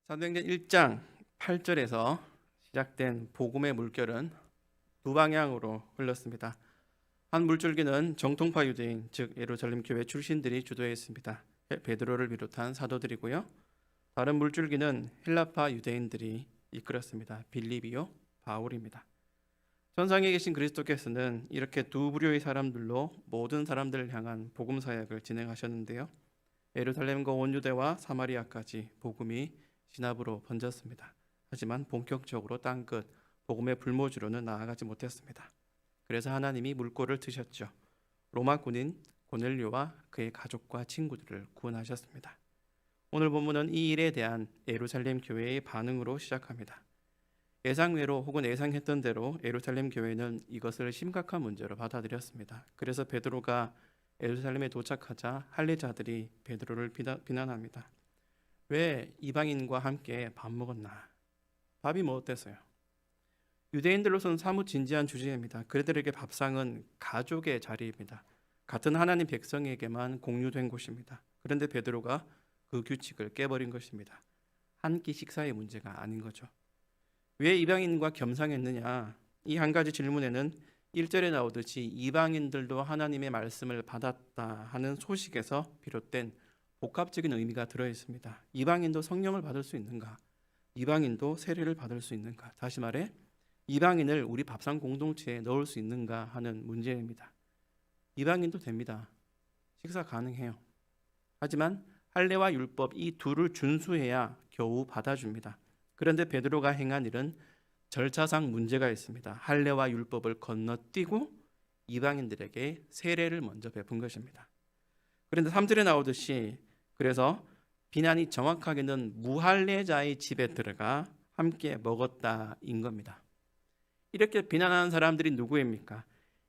사도행전 1장 8절에서 시작된 복음의 물결은 두 방향으로 흘렀습니다. 한 물줄기는 정통파 유대인, 즉 예루살렘 교회 출신들이 주도했습니다. 베드로를 비롯한 사도들이고요. 다른 물줄기는 헬라파 유대인들이 이끌었습니다. 빌립이요, 바울입니다. 전상에 계신 그리스도께서는 이렇게 두 부류의 사람들로 모든 사람들을 향한 복음 사역을 진행하셨는데요. 예루살렘과 온 유대와 사마리아까지 복음이 진압으로 번졌습니다. 하지만 본격적으로 땅끝 복음의 불모지로는 나아가지 못했습니다. 그래서 하나님이 물꼬를 트셨죠. 로마 군인 고넬료와 그의 가족과 친구들을 구원하셨습니다. 오늘 본문은 이 일에 대한 예루살렘 교회의 반응으로 시작합니다. 예상외로 혹은 예상했던 대로 예루살렘 교회는 이것을 심각한 문제로 받아들였습니다. 그래서 베드로가 예루살렘에 도착하자 할례자들이 베드로를 비난합니다. 왜 이방인과 함께 밥 먹었나? 밥이 뭐 어땠어요? 유대인들로서는 사뭇 진지한 주제입니다. 그들에게 밥상은 가족의 자리입니다. 같은 하나님 백성에게만 공유된 곳입니다. 그런데 베드로가 그 규칙을 깨버린 것입니다. 한 끼 식사의 문제가 아닌 거죠. 왜 이방인과 겸상했느냐? 이 한 가지 질문에는 1절에 나오듯이 이방인들도 하나님의 말씀을 받았다 하는 소식에서 비롯된 복합적인 의미가 들어있습니다. 이방인도 성령을 받을 수 있는가? 이방인도 세례를 받을 수 있는가? 다시 말해 이방인을 우리 밥상 공동체에 넣을 수 있는가 하는 문제입니다. 이방인도 됩니다. 식사 가능해요. 하지만 할례와 율법 이 둘을 준수해야 겨우 받아줍니다. 그런데 베드로가 행한 일은 절차상 문제가 있습니다. 할례와 율법을 건너뛰고 이방인들에게 세례를 먼저 베푼 것입니다. 그런데 3절에 나오듯이 그래서 비난이 정확하게는 무할례자의 집에 들어가 함께 먹었다인 겁니다. 이렇게 비난하는 사람들이 누구입니까?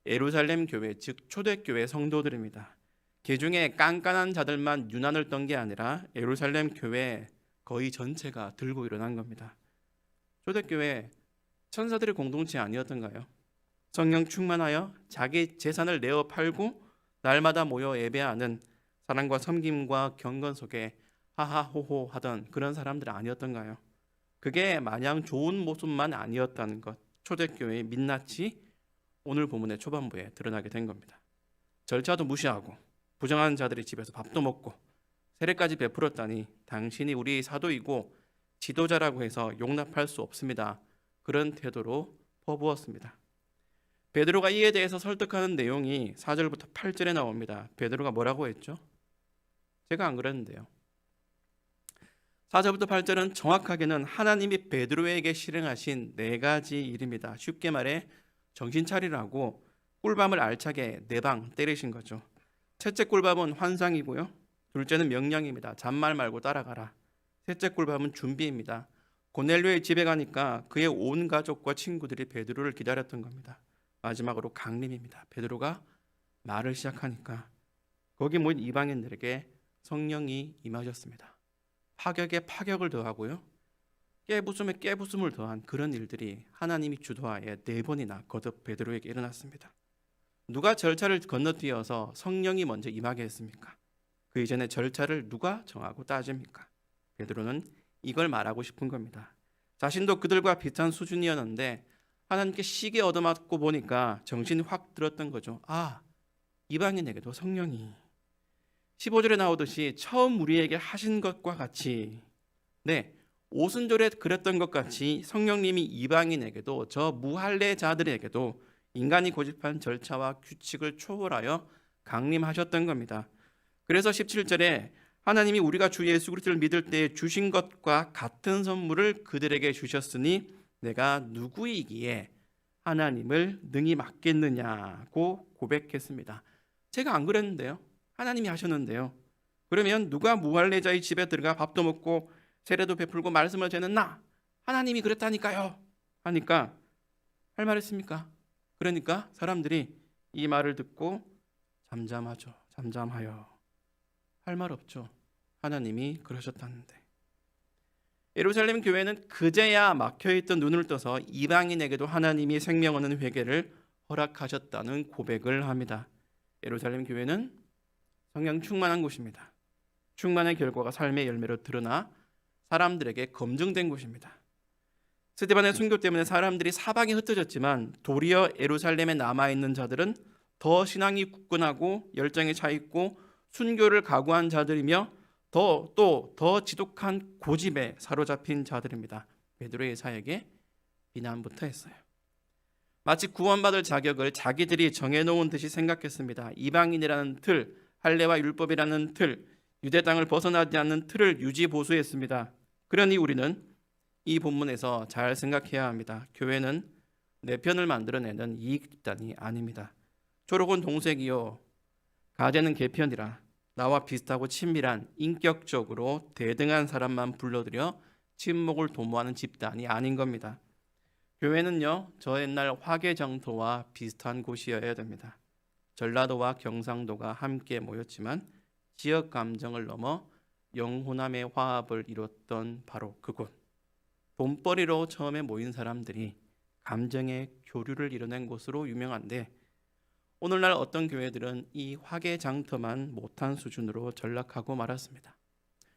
예루살렘 교회, 즉 초대교회 성도들입니다. 개중에 깐깐한 자들만 유난을 떤 게 아니라 예루살렘 교회 거의 전체가 들고 일어난 겁니다. 초대교회 천사들의 공동체 아니었던가요? 성령 충만하여 자기 재산을 내어 팔고 날마다 모여 예배하는 사랑과 섬김과 경건 속에 하하호호 하던 그런 사람들 아니었던가요? 그게 마냥 좋은 모습만 아니었다는 것, 초대교회의 민낯이 오늘 본문의 초반부에 드러나게 된 겁니다. 절차도 무시하고 부정한 자들의 집에서 밥도 먹고 세례까지 베풀었다니 당신이 우리 사도이고 지도자라고 해서 용납할 수 없습니다. 그런 태도로 퍼부었습니다. 베드로가 이에 대해서 설득하는 내용이 4절부터 8절에 나옵니다. 베드로가 뭐라고 했죠? 제가 안 그랬는데요. 4절부터 8절은 정확하게는 하나님이 베드로에게 실행하신 4가지 일입니다. 쉽게 말해 정신 차리라고 꿀밤을 알차게 4방 때리신 거죠. 첫째 꿀밤은 환상이고요. 둘째는 명령입니다. 잔말 말고 따라가라. 셋째 꿀밤은 준비입니다. 고넬료의 집에 가니까 그의 온 가족과 친구들이 베드로를 기다렸던 겁니다. 마지막으로 강림입니다. 베드로가 말을 시작하니까 거기 모인 이방인들에게 성령이 임하셨습니다. 파격에 파격을 더하고요. 깨부숨에 깨부숨을 더한 그런 일들이 하나님이 주도하에 4번이나 거듭 베드로에게 일어났습니다. 누가 절차를 건너뛰어서 성령이 먼저 임하게 했습니까? 그 이전에 절차를 누가 정하고 따집니까? 베드로는 이걸 말하고 싶은 겁니다. 자신도 그들과 비슷한 수준이었는데 하나님께 시계 얻어맞고 보니까 정신이 확 들었던 거죠. 아, 이방인에게도 성령이 15절에 나오듯이 처음 우리에게 하신 것과 같이 오순절에 그랬던 것 같이 성령님이 이방인에게도 저 무할례자들에게도 인간이 고집한 절차와 규칙을 초월하여 강림하셨던 겁니다. 그래서 17절에 하나님이 우리가 주 예수 그리스도를 믿을 때 주신 것과 같은 선물을 그들에게 주셨으니 내가 누구이기에 하나님을 능히 맡겠느냐고 고백했습니다. 제가 안 그랬는데요. 하나님이 하셨는데요. 그러면 누가 무할례자의 집에 들어가 밥도 먹고 세례도 베풀고 말씀을 전하는 나? 하나님이 그랬다니까요. 하니까 할 말 있습니까? 그러니까 사람들이 이 말을 듣고 잠잠하죠. 잠잠하여. 할 말 없죠. 하나님이 그러셨다는데. 예루살렘 교회는 그제야 막혀있던 눈을 떠서 이방인에게도 하나님이 생명 얻는 회개를 허락하셨다는 고백을 합니다. 예루살렘 교회는 성령 충만한 곳입니다. 충만의 결과가 삶의 열매로 드러나 사람들에게 검증된 곳입니다. 스데반의 순교 때문에 사람들이 사방에 흩어졌지만 도리어 예루살렘에 남아있는 자들은 더 신앙이 굳건하고 열정에 차 있고 순교를 각오한 자들이며 더 지독한 고집에 사로잡힌 자들입니다. 베드로의 사역에 비난부터 했어요. 마치 구원받을 자격을 자기들이 정해놓은 듯이 생각했습니다. 이방인이라는 틀, 할례와 율법이라는 틀, 유대 땅을 벗어나지 않는 틀을 유지보수했습니다. 그러니 우리는 이 본문에서 잘 생각해야 합니다. 교회는 내 편을 만들어내는 이익 집단이 아닙니다. 초록은 동색이요 가재는 개편이라 나와 비슷하고 친밀한 인격적으로 대등한 사람만 불러들여 친목을 도모하는 집단이 아닌 겁니다. 교회는요, 저 옛날 화개장터와 비슷한 곳이어야 됩니다. 전라도와 경상도가 함께 모였지만 지역 감정을 넘어 영혼함의 화합을 이뤘던 바로 그곳. 돈벌이로 처음에 모인 사람들이 감정의 교류를 이뤄낸 곳으로 유명한데 오늘날 어떤 교회들은 이 화개장터만 못한 수준으로 전락하고 말았습니다.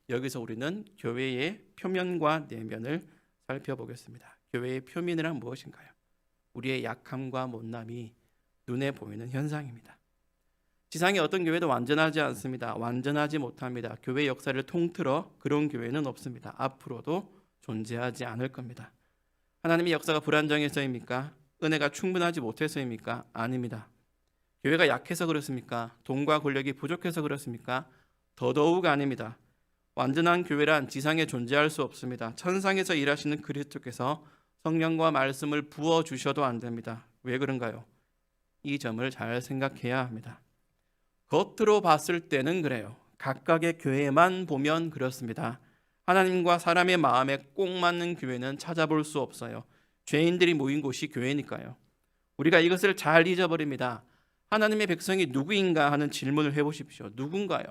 여기서 우리는 교회의 표면과 내면을 살펴보겠습니다. 교회의 표면이란 무엇인가요? 우리의 약함과 못남이 눈에 보이는 현상입니다. 지상의 어떤 교회도 완전하지 않습니다. 완전하지 못합니다. 교회 역사를 통틀어 그런 교회는 없습니다. 앞으로도 존재하지 않을 겁니다. 하나님의 역사가 불안정해서입니까? 은혜가 충분하지 못해서입니까? 아닙니다. 교회가 약해서 그렇습니까? 돈과 권력이 부족해서 그렇습니까? 더더욱 아닙니다. 완전한 교회란 지상에 존재할 수 없습니다. 천상에서 일하시는 그리스도께서 성령과 말씀을 부어주셔도 안 됩니다. 왜 그런가요? 이 점을 잘 생각해야 합니다. 겉으로 봤을 때는 그래요. 각각의 교회만 보면 그렇습니다. 하나님과 사람의 마음에 꼭 맞는 교회는 찾아볼 수 없어요. 죄인들이 모인 곳이 교회니까요. 우리가 이것을 잘 잊어버립니다. 하나님의 백성이 누구인가 하는 질문을 해보십시오. 누군가요?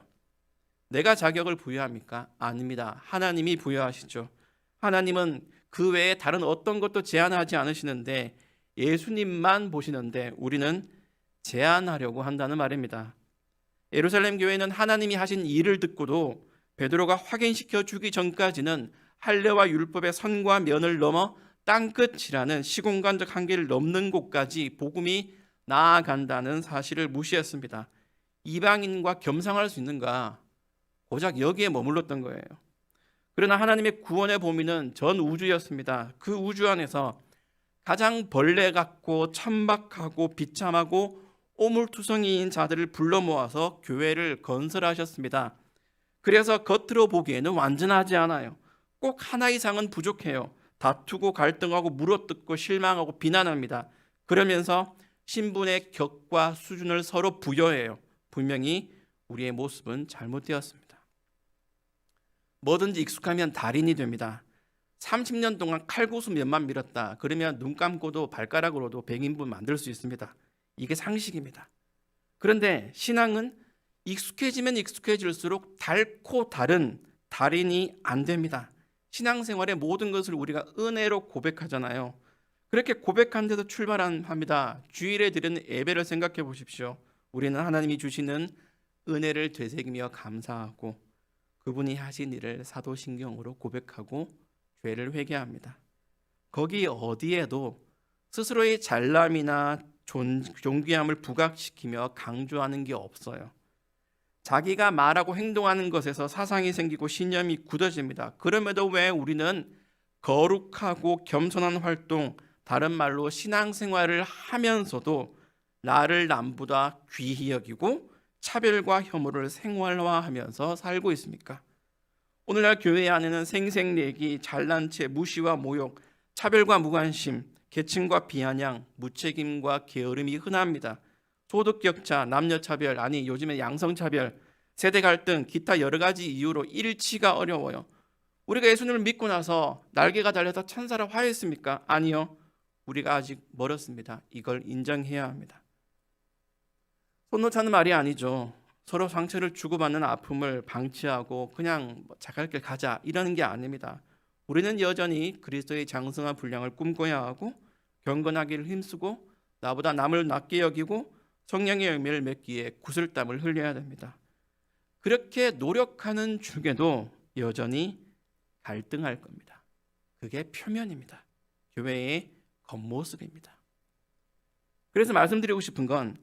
내가 자격을 부여합니까? 아닙니다. 하나님이 부여하시죠. 하나님은 그 외에 다른 어떤 것도 제한하지 않으시는데 예수님만 보시는데 우리는 제한하려고 한다는 말입니다. 예루살렘 교회는 하나님이 하신 일을 듣고도 베드로가 확인시켜 주기 전까지는 할례와 율법의 선과 면을 넘어 땅끝이라는 시공간적 한계를 넘는 곳까지 복음이 나아간다는 사실을 무시했습니다. 이방인과 겸상할 수 있는가? 고작 여기에 머물렀던 거예요. 그러나 하나님의 구원의 범위는 전 우주였습니다. 그 우주 안에서 가장 벌레 같고 천박하고 비참하고 오물투성이인 자들을 불러 모아서 교회를 건설하셨습니다. 그래서 겉으로 보기에는 완전하지 않아요. 꼭 하나 이상은 부족해요. 다투고 갈등하고 물어뜯고 실망하고 비난합니다. 그러면서 신분의 격과 수준을 서로 부여해요. 분명히 우리의 모습은 잘못되었습니다. 뭐든지 익숙하면 달인이 됩니다. 30년 동안 칼고수 몇만 밀었다. 그러면 눈 감고도 발가락으로도 100인분 만들 수 있습니다. 이게 상식입니다. 그런데 신앙은 익숙해지면 익숙해질수록 닳고 다른 달인이 안 됩니다. 신앙생활의 모든 것을 우리가 은혜로 고백하잖아요. 그렇게 고백한 데서 출발합니다. 주일에 드리는 예배를 생각해 보십시오. 우리는 하나님이 주시는 은혜를 되새기며 감사하고 그분이 하신 일을 사도신경으로 고백하고 죄를 회개합니다. 거기 어디에도 스스로의 잘남이나 존귀함을 부각시키며 강조하는 게 없어요. 자기가 말하고 행동하는 것에서 사상이 생기고 신념이 굳어집니다. 그럼에도 왜 우리는 거룩하고 겸손한 활동, 다른 말로 신앙생활을 하면서도 나를 남보다 귀히 여기고 차별과 혐오를 생활화하면서 살고 있습니까? 오늘날 교회 안에는 생색내기, 잘난 체, 무시와 모욕, 차별과 무관심, 계층과 비아냥, 무책임과 게으름이 흔합니다. 소득격차, 남녀차별, 아니 요즘에 양성차별, 세대 갈등, 기타 여러 가지 이유로 일치가 어려워요. 우리가 예수님을 믿고 나서 날개가 달려서 천사를 화했습니까? 아니요. 우리가 아직 멀었습니다. 이걸 인정해야 합니다. 손 놓자는 말이 아니죠. 서로 상처를 주고받는 아픔을 방치하고 그냥 자갈 길 가자 이러는 게 아닙니다. 우리는 여전히 그리스도의 장성한 분량을 꿈꿔야 하고 경건하기를 힘쓰고 나보다 남을 낮게 여기고 성령의 열매를 맺기에 구슬땀을 흘려야 됩니다. 그렇게 노력하는 중에도 여전히 갈등할 겁니다. 그게 표면입니다. 교회의 겉모습입니다. 그래서 말씀드리고 싶은 건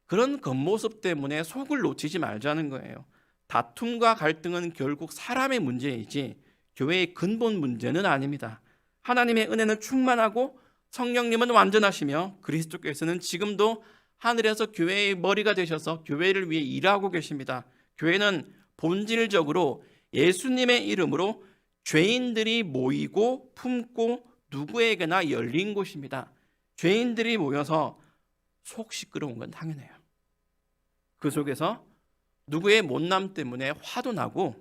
그런 겉모습 때문에 속을 놓치지 말자는 거예요. 다툼과 갈등은 결국 사람의 문제이지 교회의 근본 문제는 아닙니다. 하나님의 은혜는 충만하고 성령님은 완전하시며 그리스도께서는 지금도 하늘에서 교회의 머리가 되셔서 교회를 위해 일하고 계십니다. 교회는 본질적으로 예수님의 이름으로 죄인들이 모이고 품고 누구에게나 열린 곳입니다. 죄인들이 모여서 속 시끄러운 건 당연해요. 그 속에서 누구의 못남 때문에 화도 나고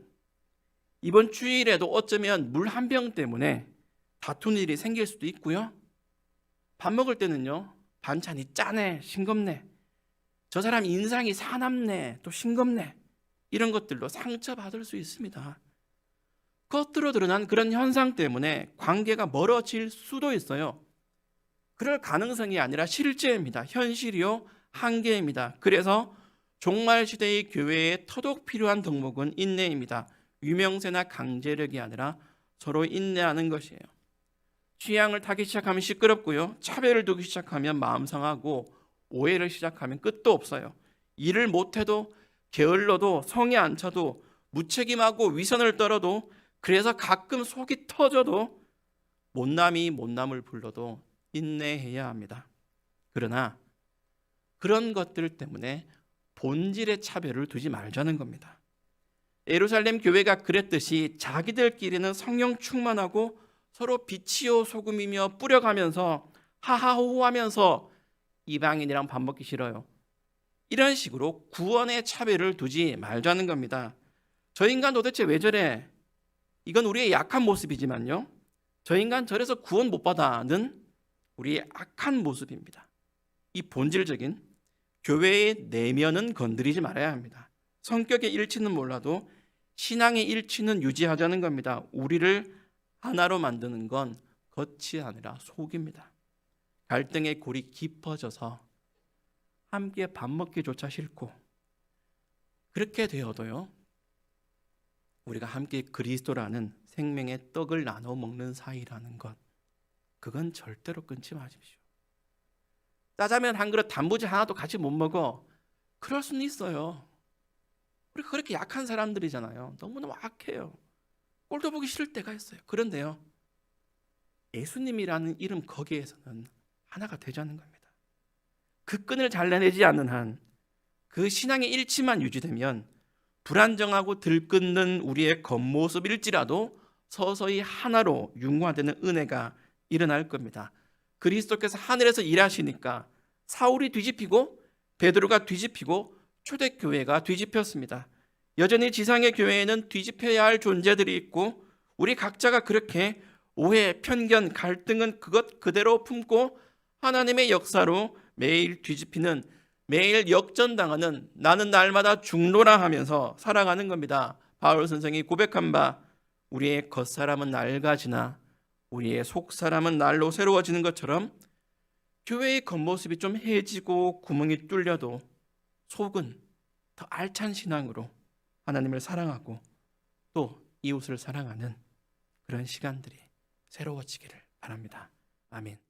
이번 주일에도 어쩌면 물 한 병 때문에 다투는 일이 생길 수도 있고요. 밥 먹을 때는요, 반찬이 짜네, 싱겁네, 저 사람 인상이 사납네, 또 싱겁네, 이런 것들로 상처받을 수 있습니다. 겉으로 드러난 그런 현상 때문에 관계가 멀어질 수도 있어요. 그럴 가능성이 아니라 실제입니다. 현실이요, 한계입니다. 그래서 종말 시대의 교회에 터독 필요한 덕목은 인내입니다. 유명세나 강제력이 아니라 서로 인내하는 것이에요. 취향을 타기 시작하면 시끄럽고요. 차별을 두기 시작하면 마음 상하고 오해를 시작하면 끝도 없어요. 일을 못해도 게을러도 성에 안 차도 무책임하고 위선을 떨어도 그래서 가끔 속이 터져도 못남이 못남을 불러도 인내해야 합니다. 그러나 그런 것들 때문에 본질의 차별을 두지 말자는 겁니다. 예루살렘 교회가 그랬듯이 자기들끼리는 성령 충만하고 서로 빛이요 소금이며 뿌려가면서 하하호호하면서 이방인이랑 밥 먹기 싫어요, 이런 식으로 구원의 차별을 두지 말자는 겁니다. 저 인간 도대체 왜 저래? 이건 우리의 약한 모습이지만요, 저 인간 저래서 구원 못 받아는 우리의 악한 모습입니다. 이 본질적인 교회의 내면은 건드리지 말아야 합니다. 성격의 일치는 몰라도 신앙의 일치는 유지하자는 겁니다. 우리를 하나로 만드는 건 겉이 아니라 속입니다. 갈등의 골이 깊어져서 함께 밥 먹기조차 싫고, 그렇게 되어도요, 우리가 함께 그리스도라는 생명의 떡을 나눠 먹는 사이라는 것, 그건 절대로 끊지 마십시오. 짜장면 한 그릇 단무지 하나도 같이 못 먹어, 그럴 수는 있어요. 우리가 그렇게 약한 사람들이잖아요. 너무너무 악해요. 꼴도 보기 싫을 때가 있어요. 그런데요, 예수님이라는 이름 거기에서는 하나가 되자는 겁니다. 그 끈을 잘라내지 않는 한, 그 신앙의 일치만 유지되면 불안정하고 들끓는 우리의 겉모습일지라도 서서히 하나로 융화되는 은혜가 일어날 겁니다. 그리스도께서 하늘에서 일하시니까 사울이 뒤집히고 베드로가 뒤집히고 초대교회가 뒤집혔습니다. 여전히 지상의 교회에는 뒤집혀야 할 존재들이 있고 우리 각자가 그렇게 오해, 편견, 갈등은 그것 그대로 품고 하나님의 역사로 매일 뒤집히는, 매일 역전당하는 나는 날마다 죽노라 하면서 살아가는 겁니다. 바울 선생이 고백한 바 우리의 겉사람은 낡아지나 우리의 속사람은 날로 새로워지는 것처럼 교회의 겉모습이 좀 해지고 구멍이 뚫려도 속은 더 알찬 신앙으로 하나님을 사랑하고 또 이웃을 사랑하는 그런 시간들이 새로워지기를 바랍니다. 아멘.